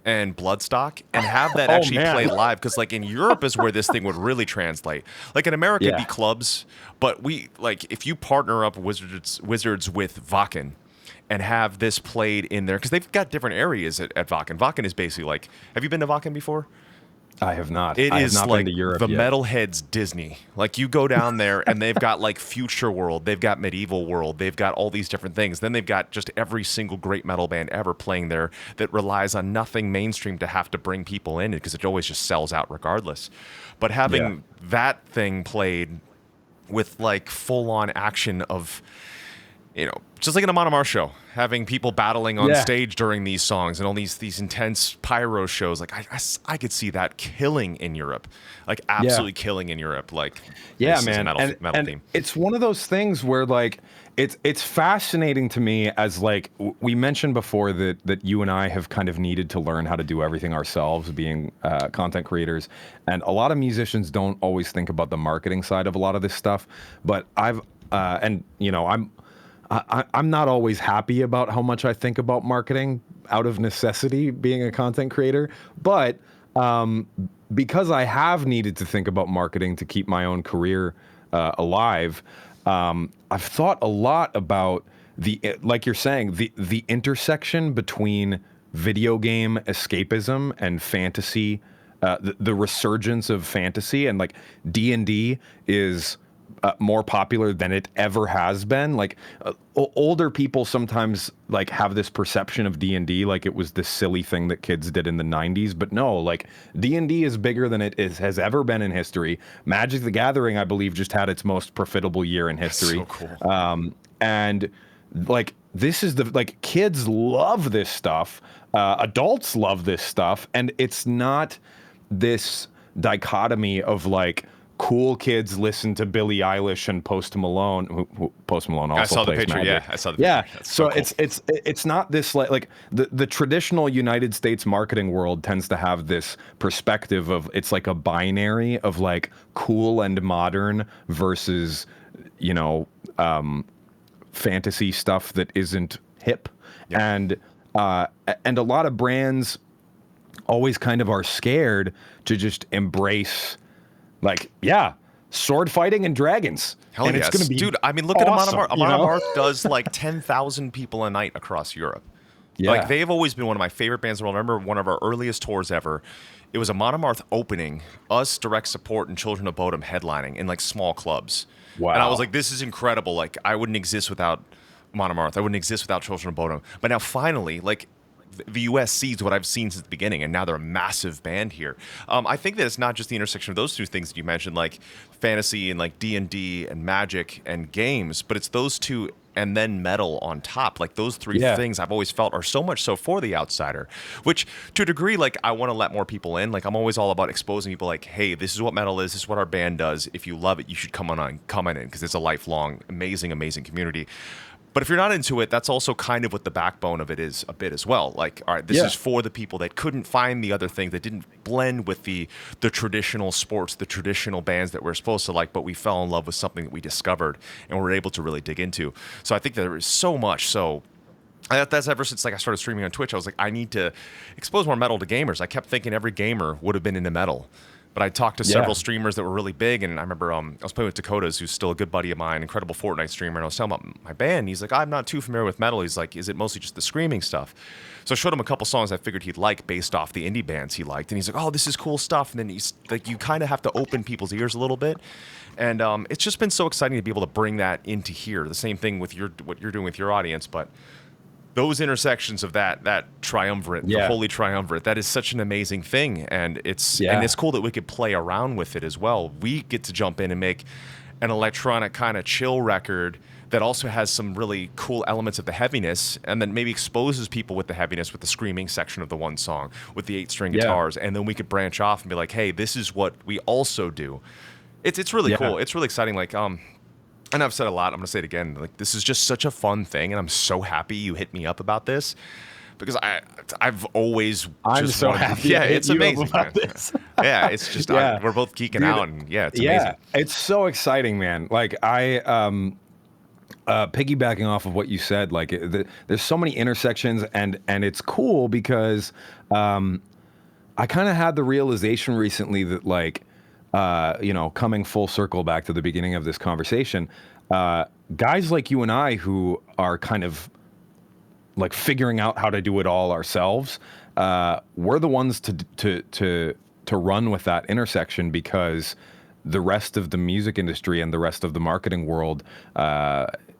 and Bloodstock and have that actually play live, because like in Europe is where this thing would really translate. Like in America it'd be clubs, but we like if you partner up Wizards with Vakken and have this played in there, because they've got different areas at Vakken. Vakken is basically like, have you been to Vakken before? I have not. It I have is not been like to Europe the yet. metalheads Disney. Like you go down there and they've got like Future World, they've got Medieval World, they've got all these different things. Then they've got just every single great metal band ever playing there that relies on nothing mainstream to have to bring people in because it always just sells out regardless. But Yeah. having that thing played with like full on action of just like in a Monomar show, having people battling on Yeah. stage during these songs and all these intense pyro shows, like I could see that killing in Europe, like Yeah. absolutely killing in Europe. Like Yeah, this is a man. metal theme. It's one of those things where like it's fascinating to me as like we mentioned before that you and I have kind of needed to learn how to do everything ourselves, being content creators, and a lot of musicians don't always think about the marketing side of a lot of this stuff. But I'm not always happy about how much I think about marketing out of necessity, being a content creator, but because I have needed to think about marketing to keep my own career alive, I've thought a lot about like you're saying, the intersection between video game escapism and fantasy, the resurgence of fantasy, and like D&D is more popular than it ever has been. Like older people sometimes like have this perception of D&D like it was this silly thing that kids did in the 90s, but no, like D&D is bigger than has ever been in history. Magic the Gathering, I believe, just had its most profitable year in history. So cool. And like this is like kids love this stuff, adults love this stuff, and it's not this dichotomy of like cool kids listen to Billie Eilish and Post Malone. Who Post Malone also I saw the plays picture. Magic. Yeah, I saw the picture. Yeah, That's so cool. it's not this like the traditional United States marketing world tends to have this perspective of it's like a binary of like cool and modern versus fantasy stuff that isn't hip. Yeah. And a lot of brands always kind of are scared to just embrace like, yeah, sword fighting and dragons. Hell and yes. it's gonna be Dude, I mean, look awesome, at Amon Amarth does like 10,000 people a night across Europe. Yeah. Like, they've always been one of my favorite bands in the world. I remember one of our earliest tours ever. It was Amon Amarth opening, us direct support, and Children of Bodom headlining in like small clubs. Wow. And I was like, this is incredible. Like, I wouldn't exist without Amon Amarth. I wouldn't exist without Children of Bodom. But now finally, like, the U.S. sees what I've seen since the beginning, and now they're a massive band here. I think that it's not just the intersection of those two things that you mentioned, like fantasy and like D&D and magic and games, but it's those two and then metal on top. Like those three things I've always felt are so much so for the outsider, which to a degree, like I want to let more people in. Like I'm always all about exposing people like, hey, this is what metal is. This is what our band does. If you love it, you should come on in because it's a lifelong, amazing, amazing community. But if you're not into it, that's also kind of what the backbone of it is a bit as well. Like, all right, this is for the people that couldn't find the other thing, that didn't blend with the traditional sports, the traditional bands that we're supposed to like, but we fell in love with something that we discovered and were able to really dig into. So I think there is so much. So that's ever since like I started streaming on Twitch, I was like, I need to expose more metal to gamers. I kept thinking every gamer would have been into metal. But I talked to several streamers that were really big, and I remember I was playing with Dakotas, who's still a good buddy of mine, incredible Fortnite streamer, and I was telling him about my band. And he's like, I'm not too familiar with metal. He's like, is it mostly just the screaming stuff? So I showed him a couple songs I figured he'd like based off the indie bands he liked, and he's like, oh, this is cool stuff. And then he's like, you kind of have to open people's ears a little bit, and it's just been so exciting to be able to bring that into here. The same thing with what you're doing with your audience, but those intersections of that triumvirate, the holy triumvirate, that is such an amazing thing, and it's cool that we could play around with it as well. We get to jump in and make an electronic kind of chill record that also has some really cool elements of the heaviness, and then maybe exposes people with the heaviness with the screaming section of the one song with the 8-string guitars, and then we could branch off and be like, hey, this is what we also do. It's really cool. It's really exciting. Like and I've said a lot, I'm going to say it again, like this is just such a fun thing, and I'm so happy you hit me up about this because I've always I'm just so wanted happy. Yeah, it's amazing. About this. Yeah, it's just we're both geeking out, and it's amazing. It's so exciting, man. Like I piggybacking off of what you said, like there's so many intersections, and it's cool because I kind of had the realization recently that like coming full circle back to the beginning of this conversation, guys like you and I who are kind of like figuring out how to do it all ourselves, we're the ones to to run with that intersection, because the rest of the music industry and the rest of the marketing world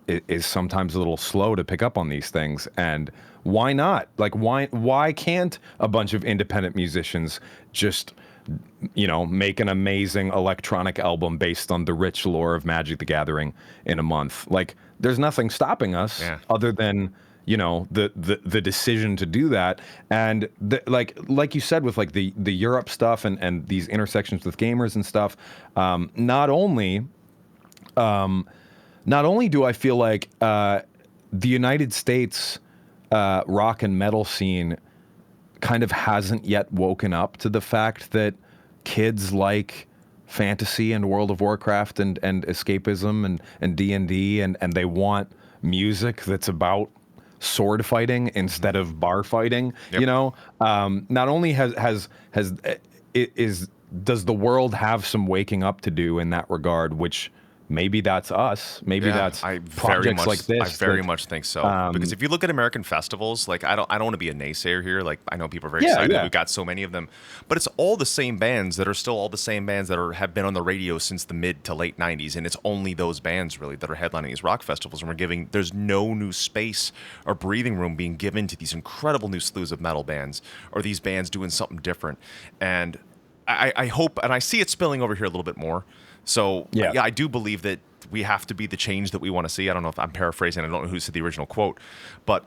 is sometimes a little slow to pick up on these things. And why not? Like, why can't a bunch of independent musicians just, make an amazing electronic album based on the rich lore of Magic the Gathering in a month? Like, there's nothing stopping us other than, the decision to do that. And like you said, with like the Europe stuff and these intersections with gamers and stuff, not only do I feel like the United States rock and metal scene kind of hasn't yet woken up to the fact that kids like fantasy and World of Warcraft and escapism and D&D and they want music that's about sword fighting instead of bar fighting. Not only does the world have some waking up to do in that regard, which maybe that's us. Maybe that's projects like this. I very much think so. Because if you look at American festivals, like I don't want to be a naysayer here. Like, I know people are very excited. We've got so many of them, but it's all the same bands that are still all the same bands that have been on the radio since the mid to late '90s, and it's only those bands really that are headlining these rock festivals. And there's no new space or breathing room being given to these incredible new slews of metal bands or these bands doing something different. And I hope, and I see it spilling over here a little bit more. So, I do believe that we have to be the change that we want to see. I don't know if I'm paraphrasing. I don't know who said the original quote. But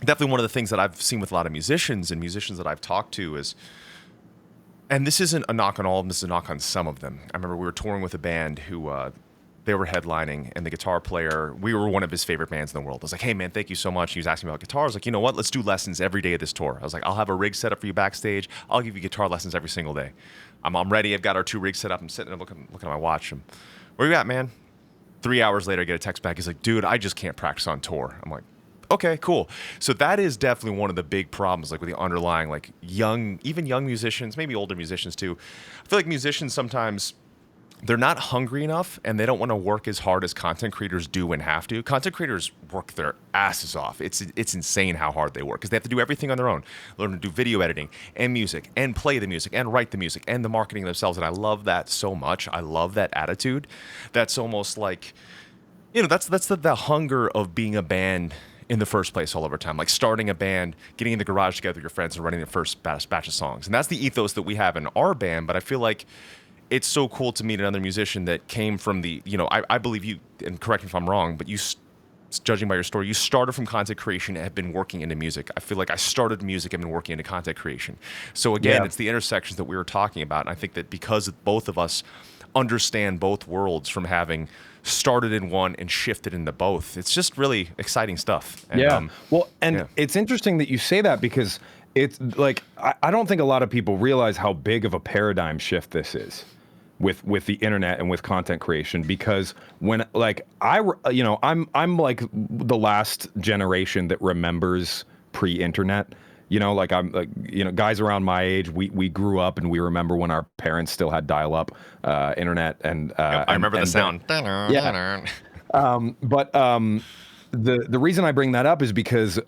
definitely one of the things that I've seen with a lot of musicians and musicians that I've talked to is, and this isn't a knock on all of them, this is a knock on some of them. I remember we were touring with a band who they were headlining, and the guitar player, we were one of his favorite bands in the world. I was like, hey, man, thank you so much. He was asking me about guitar. I was like, you know what? Let's do lessons every day of this tour. I was like, I'll have a rig set up for you backstage. I'll give you guitar lessons every single day. I'm ready. I've got our 2 rigs set up. I'm sitting there looking at my watch. Where you at, man? 3 hours later, I get a text back. He's like, dude, I just can't practice on tour. I'm like, okay, cool. So that is definitely one of the big problems, like with the underlying, like even young musicians, maybe older musicians too. I feel like musicians sometimes, they're not hungry enough, and they don't want to work as hard as content creators do and have to. Content creators work their asses off. It's insane how hard they work because they have to do everything on their own. Learn to do video editing and music and play the music and write the music and the marketing themselves. And I love that so much. I love that attitude. That's almost like, that's the hunger of being a band in the first place all over time. Like starting a band, getting in the garage together with your friends and writing the first batch of songs. And that's the ethos that we have in our band. But I feel like it's so cool to meet another musician that came from the, I believe you, and correct me if I'm wrong, but you, judging by your story, you started from content creation and have been working into music. I feel like I started music and been working into content creation. So again, it's the intersections that we were talking about. And I think that because both of us understand both worlds from having started in one and shifted into both, it's just really exciting stuff. And, it's interesting that you say that, because it's like, I don't think a lot of people realize how big of a paradigm shift this is with the internet and with content creation. Because when I'm like the last generation that remembers pre-internet. Guys around my age, we grew up and we remember when our parents still had dial-up internet, and I remember the sound. The reason I bring that up is because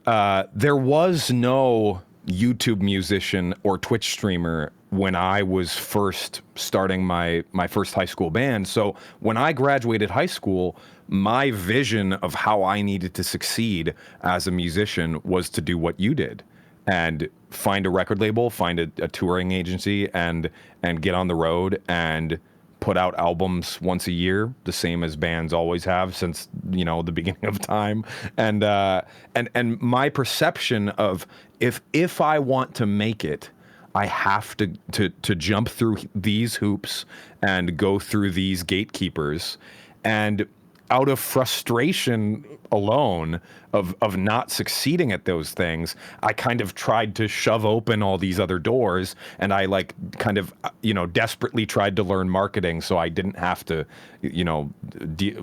there was no YouTube musician or Twitch streamer when I was first starting my first high school band. So when I graduated high school, my vision of how I needed to succeed as a musician was to do what you did, and find a record label, find a touring agency, and get on the road and put out albums once a year, the same as bands always have since the beginning of time. And my perception of if I want to make it, I have to jump through these hoops and go through these gatekeepers. And out of frustration alone of not succeeding at those things, I kind of tried to shove open all these other doors, and I desperately tried to learn marketing so I didn't have to,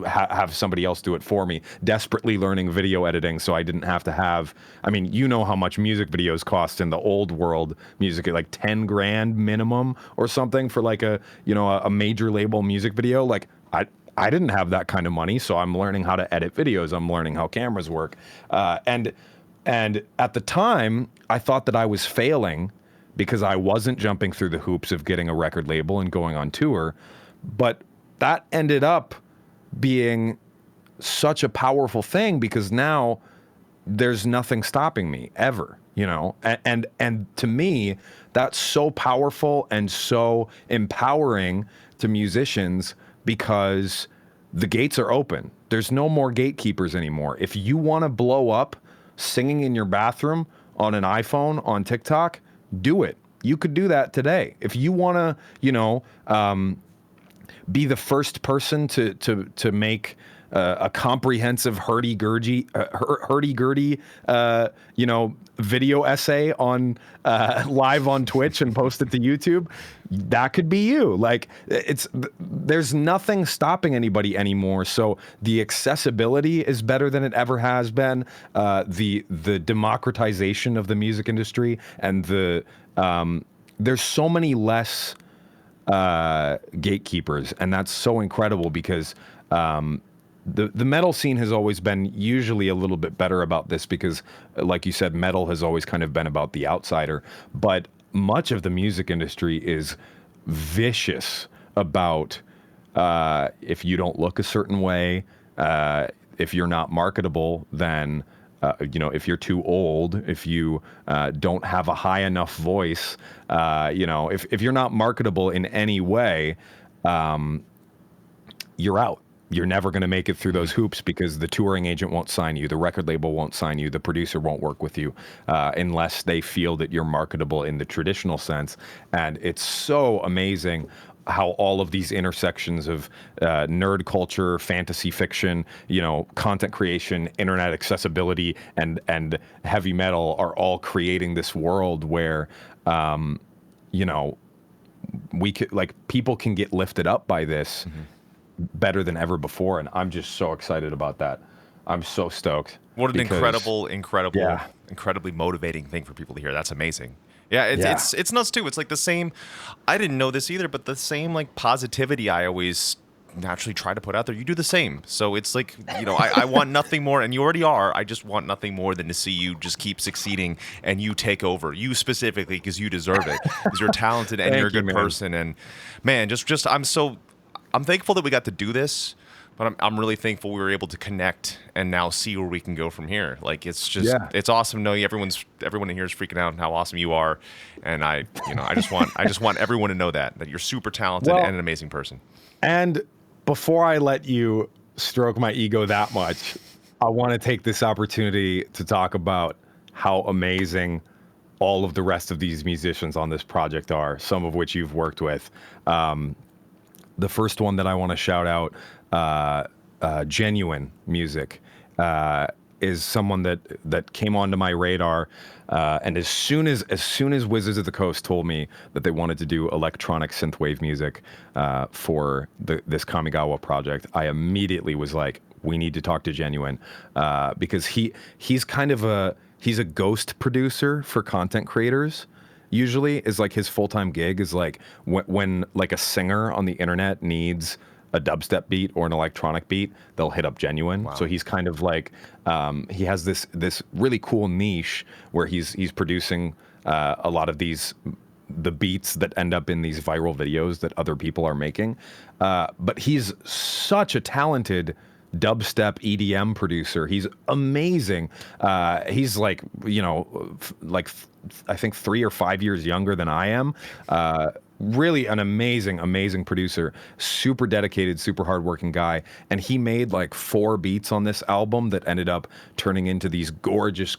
have somebody else do it for me. Desperately learning video editing so I didn't have to have, how much music videos cost in the old world music, like 10 grand minimum or something for like a major label music video. Like I didn't have that kind of money, so I'm learning how to edit videos. I'm learning how cameras work. And at the time, I thought that I was failing because I wasn't jumping through the hoops of getting a record label and going on tour. But that ended up being such a powerful thing because now there's nothing stopping me ever, you know? And to me, that's so powerful and so empowering to musicians because the gates are open. There's no more gatekeepers anymore. If you want to blow up singing in your bathroom on an iPhone on TikTok, do it. You could do that today. If you want to, be the first person to make a comprehensive hurdy-gurdy, video essay on live on Twitch and post it to YouTube, that could be you. Like there's nothing stopping anybody anymore. So the accessibility is better than it ever has been. The democratization of the music industry and there's so many less gatekeepers, and that's so incredible because the metal scene has always been usually a little bit better about this because, like you said, metal has always kind of been about the outsider, but much of the music industry is vicious about if you don't look a certain way, if you're not marketable, then if you're too old, if you don't have a high enough voice, if you're not marketable in any way, you're out. You're never going to make it through those hoops because the touring agent won't sign you, the record label won't sign you, the producer won't work with you unless they feel that you're marketable in the traditional sense. And it's so amazing how all of these intersections of nerd culture, fantasy fiction, content creation, internet accessibility, and heavy metal are all creating this world where, we could, people can get lifted up by this better than ever before, and I'm just so excited about that. I'm so stoked. What an incredibly motivating thing for people to hear. That's amazing. Yeah, it's nuts too. It's like the same. I didn't know this either, but the same like positivity I always naturally try to put out there. You do the same. So it's like, I want nothing more, and you already are. I just want nothing more than to see you just keep succeeding and you take over. You specifically, because you deserve it. Because you're talented and you're a good person. And man, I'm thankful that we got to do this. But I'm really thankful we were able to connect and now see where we can go from here. Like it's awesome knowing everyone in here is freaking out and how awesome you are, and I just want everyone to know that you're super talented and an amazing person. And before I let you stroke my ego that much, I want to take this opportunity to talk about how amazing all of the rest of these musicians on this project are. Some of which you've worked with. The first one that I want to shout out. Genuine Music is someone that came onto my radar, and as soon as Wizards of the Coast told me that they wanted to do electronic synthwave music for this Kamigawa project, I immediately was like, we need to talk to Genuine because he's kind of he's a ghost producer for content creators. Usually, is like his full-time gig is like when like a singer on the internet needs a dubstep beat or an electronic beat, they'll hit up Genuine. Wow. So he's kind of like he has this really cool niche where he's producing a lot of the beats that end up in these viral videos that other people are making. But he's such a talented dubstep EDM producer. He's amazing. He's like I think 3 or 5 years younger than I am. Really an amazing producer, super dedicated, super hardworking guy. And he made like 4 beats on this album that ended up turning into these gorgeous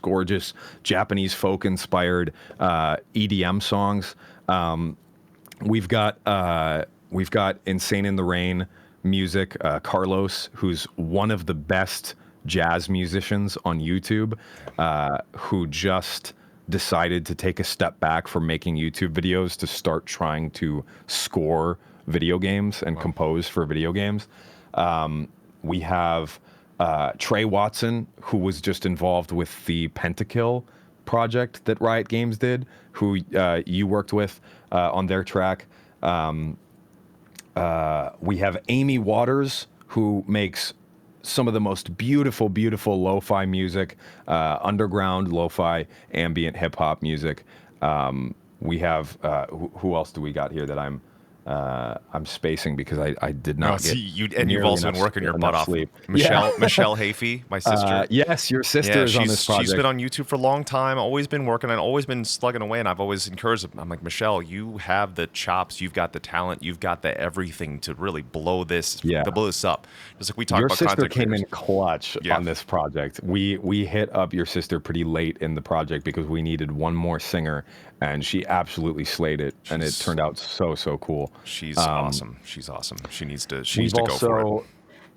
Japanese folk inspired EDM songs. We've got Insane in the Rain music, Carlos, who's one of the best jazz musicians on YouTube, who just decided to take a step back from making YouTube videos to start trying to score video games and compose for video games. We have Trey Watson, who was just involved with the Pentakill project that Riot Games did, who you worked with on their track. We have Amy Waters, who makes some of the most beautiful lo-fi music, underground lo-fi ambient hip hop music. we have who else do we got here that I'm spacing because I did No, not see, you've nearly also been working your butt off. sleep. Michelle Hafey, my sister. Yes, your sister Yeah, is on this she's been project. on YouTube for a long time. Always been working and always been slugging away. And I've always encouraged. I'm like, Michelle, you have the chops, you've got the talent, you've got the everything to really blow this, Yeah. to blow this up. Just like we talk Your about sister content came creators. in clutch Yeah. on this project. We hit up your sister pretty late in the project because we needed one more singer, and she absolutely slayed it, and it turned out so cool. She's awesome. She's awesome. She needs to We've go for it. also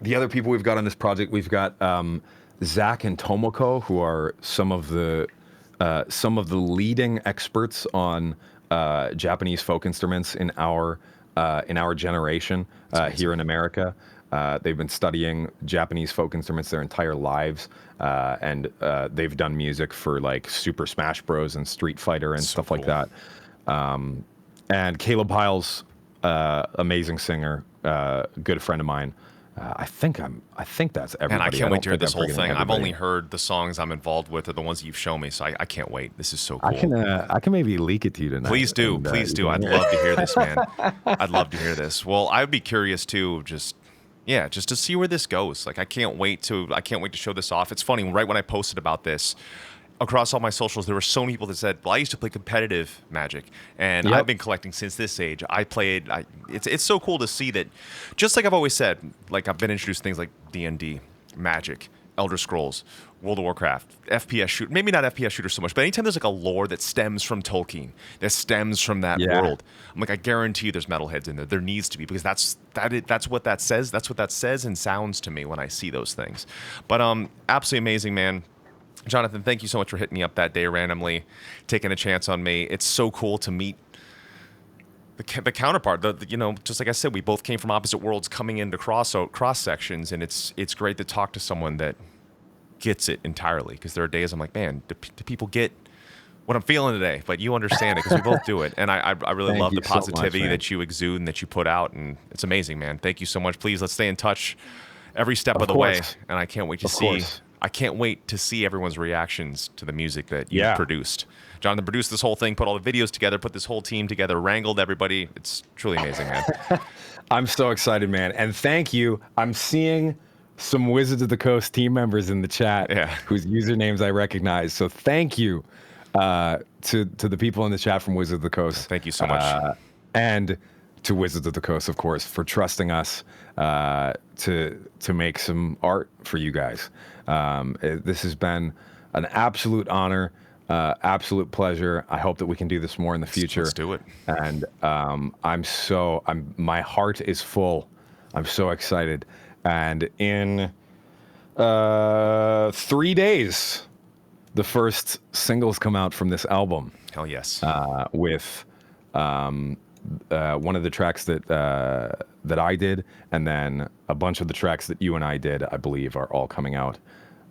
the other people we've got on this project. We've got Zach and Tomoko, who are some of the leading experts on Japanese folk instruments in our generation here in America. They've been studying Japanese folk instruments their entire lives, and they've done music for like Super Smash Bros. And Street Fighter and stuff like that. And Caleb Piles, amazing singer, good friend of mine. I think that's everybody. And I can't wait to hear think this I'm whole forgetting thing. I've everybody. only heard the songs I'm involved with are the ones that you've shown me, so I can't wait. This is so cool. I can maybe leak it to you tonight. Please do. and, Please you do. can I'd hear it. love to hear this, man. I'd love to hear this. Well, I'd be curious too, just to see where this goes. Like I can't wait to show this off. It's funny, right when I posted about this across all my socials, there were so many people that said, well, I used to play competitive Magic, and Yep. I've been collecting since this age. It's so cool to see that, just like I've always said, like I've been introduced to things like D&D, Magic, Elder Scrolls, World of Warcraft, FPS shoot, maybe not FPS shooters so much, but anytime there's like a lore that stems from Tolkien, that stems from that Yeah. world, I'm like, I guarantee you there's metalheads in there. There needs to be, because that's what that says. That's what that says and sounds to me when I see those things. But absolutely amazing, man. Jonathan, thank you so much for hitting me up that day randomly, taking a chance on me. It's so cool to meet the counterpart. Just like I said, we both came from opposite worlds, coming into cross sections, and it's great to talk to someone that gets it entirely. Because there are days I'm like, man, do people get what I'm feeling today? But you understand it because we both do it, and I really Thank love you the so much, positivity man. that you exude and that you put out, and it's amazing, man. Thank you so much. Please, let's stay in touch every step of the way, course. and I can't wait to Of see. course. I can't wait to see everyone's reactions to the music that you Yeah. produced. Jonathan produced this whole thing, put all the videos together, put this whole team together, wrangled everybody. It's truly amazing, man. I'm so excited, man, and thank you. I'm seeing some Wizards of the Coast team members in the chat, Yeah. whose usernames I recognize. So thank you to the people in the chat from Wizards of the Coast. Thank you so much. And to Wizards of the Coast, of course, for trusting us to make some art for you guys. This has been an absolute honor, absolute pleasure. I hope that we can do this more in the future. Let's do it. And my heart is full. I'm so excited. And in 3 days, the first singles come out from this album. Hell yes. With one of the tracks that I did, and then a bunch of the tracks that you and I did, I believe, are all coming out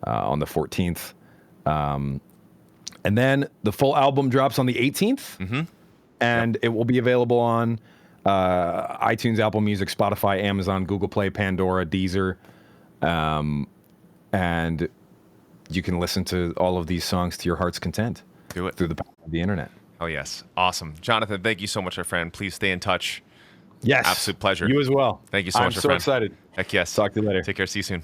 on the 14th. And then the full album drops on the 18th, and it will be available on iTunes, Apple Music, Spotify, Amazon, Google Play, Pandora, Deezer, and you can listen to all of these songs to your heart's content. Do it. Through the power of the internet. Oh, yes. Awesome. Jonathan, thank you so much, my friend. Please stay in touch. Yes. Absolute pleasure. You as well. Thank you so much, my I'm so friend. excited. Heck yes. Talk to you later. Take care. See you soon.